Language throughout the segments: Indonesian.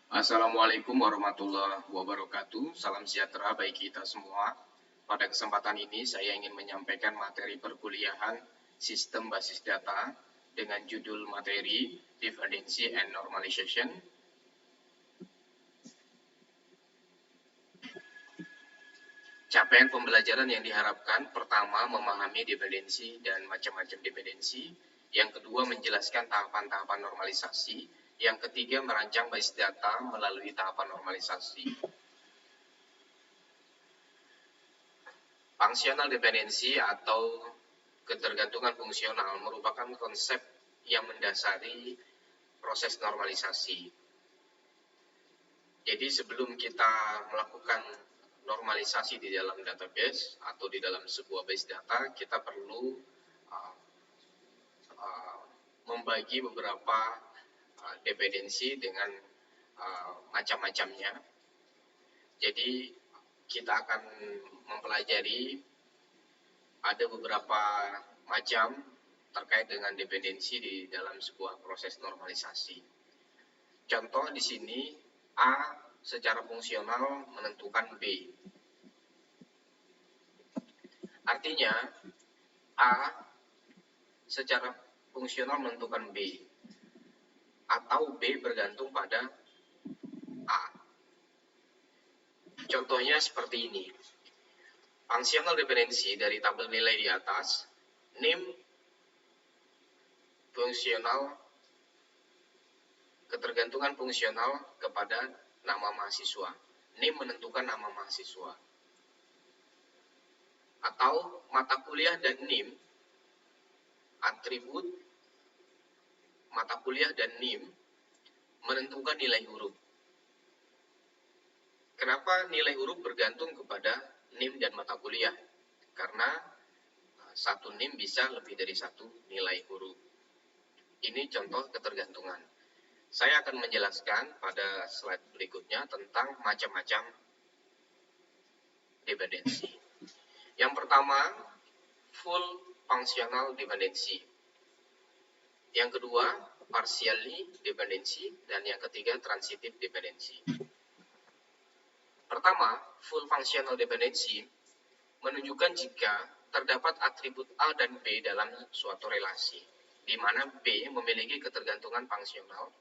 Assalamualaikum warahmatullahi wabarakatuh. Salam sejahtera bagi kita semua. Pada kesempatan ini saya ingin menyampaikan materi perkuliahan Sistem Basis Data dengan judul materi Differentiation and Normalization. Capaian pembelajaran yang diharapkan, pertama, memahami dependensi dan macam-macam dependensi. Yang kedua, menjelaskan tahapan-tahapan normalisasi. Yang ketiga, merancang basis data melalui tahapan normalisasi. Functional dependency atau ketergantungan fungsional merupakan konsep yang mendasari proses normalisasi. Jadi sebelum kita melakukan normalisasi di dalam database atau di dalam sebuah base data, kita perlu membagi beberapa dependensi dengan macam-macamnya. Jadi kita akan mempelajari ada beberapa macam terkait dengan dependensi di dalam sebuah proses normalisasi. Contoh di sini, A secara fungsional menentukan B. Artinya, A secara fungsional menentukan B, atau B bergantung pada A. Contohnya seperti ini. Functional dependency dari tabel nilai di atas, NIM fungsional, ketergantungan fungsional kepada nama mahasiswa. NIM menentukan nama mahasiswa. Atau mata kuliah dan NIM, atribut mata kuliah dan NIM menentukan nilai huruf. Kenapa nilai huruf bergantung kepada NIM dan mata kuliah? Karena satu NIM bisa lebih dari satu nilai huruf. Ini contoh ketergantungan. Saya akan menjelaskan pada slide berikutnya tentang macam-macam dependensi. Yang pertama, full functional dependency. Yang kedua, partially dependency. Dan yang ketiga, transitive dependency. Pertama, full functional dependency menunjukkan jika terdapat atribut A dan B dalam suatu relasi, di mana B memiliki ketergantungan fungsional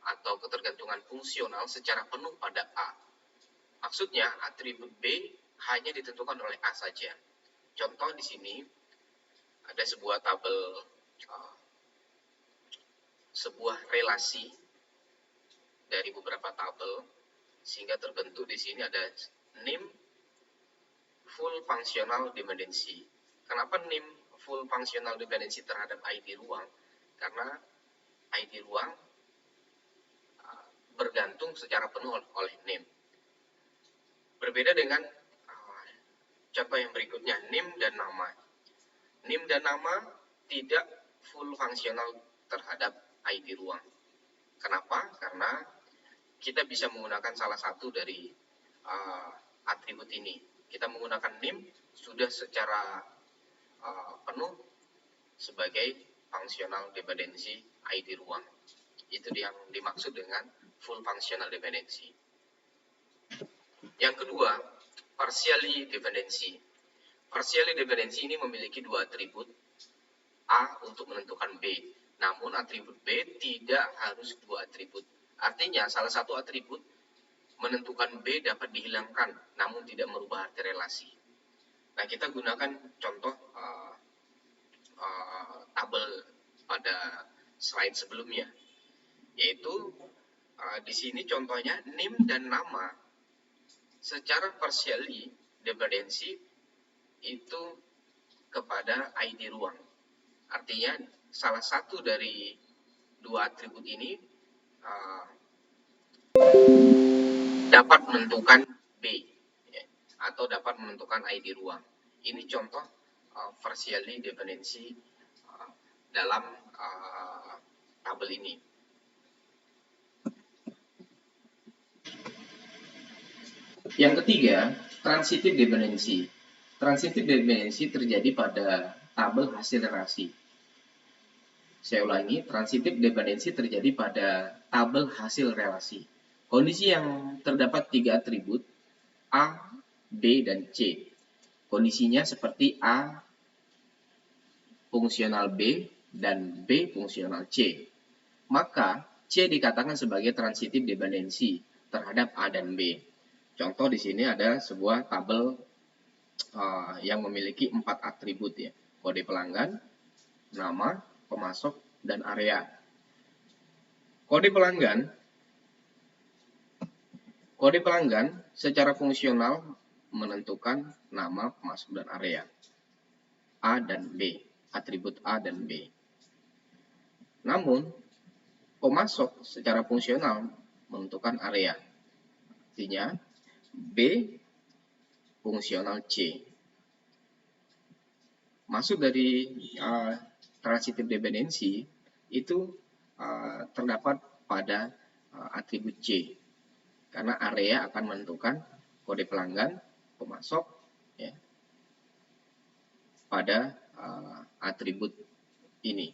atau ketergantungan fungsional secara penuh pada A. Maksudnya, atribut B hanya ditentukan oleh A saja. Contoh di sini, ada sebuah tabel, sebuah relasi dari beberapa tabel, sehingga terbentuk di sini ada NIM full functional dependency. Kenapa NIM full functional dependency terhadap ID ruang? Karena ID ruang bergantung secara penuh oleh NIM. Berbeda dengan contoh yang berikutnya, NIM dan nama. NIM dan nama tidak full functional terhadap ID ruang. Kenapa? Karena kita bisa menggunakan salah satu dari atribut ini. Kita menggunakan NIM sudah secara penuh sebagai functional dependency ID ruang. Itu yang dimaksud dengan full functional dependency. Yang kedua, partially dependency. Partially dependency ini memiliki dua atribut, A untuk menentukan B. Namun atribut B tidak harus dua atribut. Artinya salah satu atribut menentukan B dapat dihilangkan, namun tidak merubah arti relasi. Nah, kita gunakan contoh tabel pada slide sebelumnya, yaitu di sini contohnya NIM dan nama secara partially dependency itu kepada ID ruang. Artinya salah satu dari dua atribut ini dapat menentukan B, ya, atau dapat menentukan ID ruang. Ini contoh partially dependency dalam tabel ini. Yang ketiga, transitive dependency. Transitive dependency terjadi pada tabel hasil relasi. Saya ulangi, transitive dependency terjadi pada tabel hasil relasi. Kondisi yang terdapat 3 atribut A, B, dan C. Kondisinya seperti A fungsional B dan B fungsional C. Maka C dikatakan sebagai transitif dependensi terhadap A dan B. Contoh di sini ada sebuah tabel yang memiliki 4 atribut ya. Kode pelanggan, nama, pemasok, dan area. Kode pelanggan secara fungsional menentukan nama, pemasok, dan area. A dan B, atribut A dan B. Namun, pemasok secara fungsional menentukan area. Artinya, B fungsional C. Maksud dari transitif dependensi itu terdapat pada atribut C. Karena area akan menentukan kode pelanggan, pemasok, ya, pada atribut ini.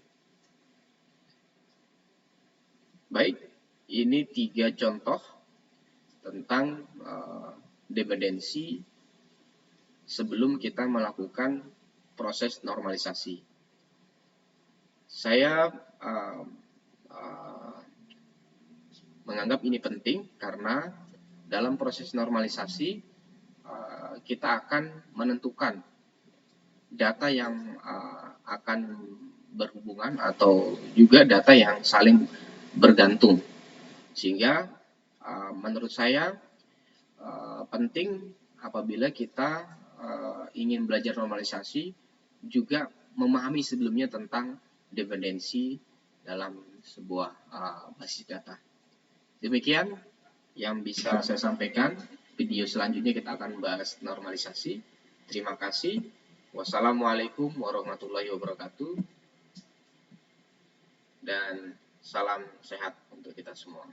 Baik, ini 3 contoh tentang dependensi sebelum kita melakukan proses normalisasi. Saya menganggap ini penting karena dalam proses normalisasi kita akan menentukan data yang akan berhubungan atau juga data yang saling bergantung. Sehingga menurut saya penting apabila kita ingin belajar normalisasi juga memahami sebelumnya tentang dependensi dalam sebuah basis data. Demikian yang bisa saya sampaikan. Video selanjutnya kita akan bahas normalisasi. Terima kasih. Wassalamualaikum warahmatullahi wabarakatuh. Dan salam sehat untuk kita semua.